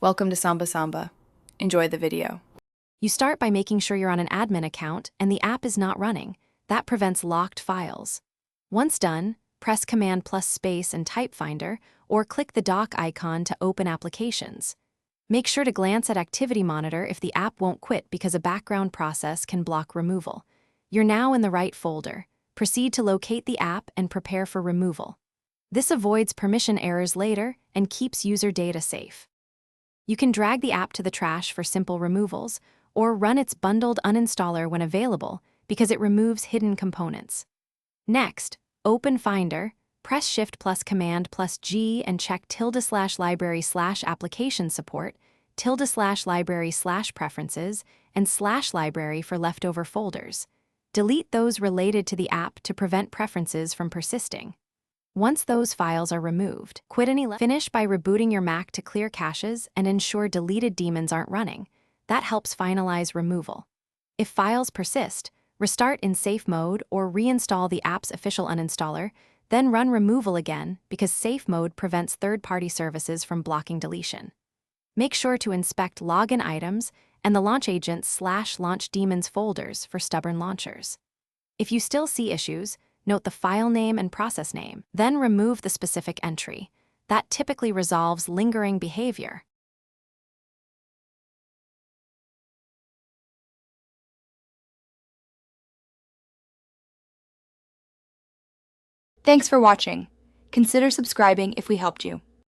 Welcome to Samba Samba. Enjoy the video. You start by making sure you're on an admin account and the app is not running. That prevents locked files. Once done, press Command plus space in Type Finder or click the dock icon to open applications. Make sure to glance at Activity Monitor if the app won't quit because a background process can block removal. You're now in the right folder. Proceed to locate the app and prepare for removal. This avoids permission errors later and keeps user data safe. You can drag the app to the trash for simple removals, or run its bundled uninstaller when available because it removes hidden components. Next, open Finder, press Shift plus Command plus G and check /library/application support, /library/preferences, and /library for leftover folders. Delete those related to the app to prevent preferences from persisting. Once those files are removed, finish by rebooting your Mac to clear caches and ensure deleted daemons aren't running. That helps finalize removal. If files persist, restart in safe mode or reinstall the app's official uninstaller, then run removal again because safe mode prevents third-party services from blocking deletion. Make sure to inspect login items and the launch agent/launch daemons folders for stubborn launchers. If you still see issues, note the file name and process name, then remove the specific entry. That typically resolves lingering behavior. Thanks for watching. Consider subscribing if we helped you.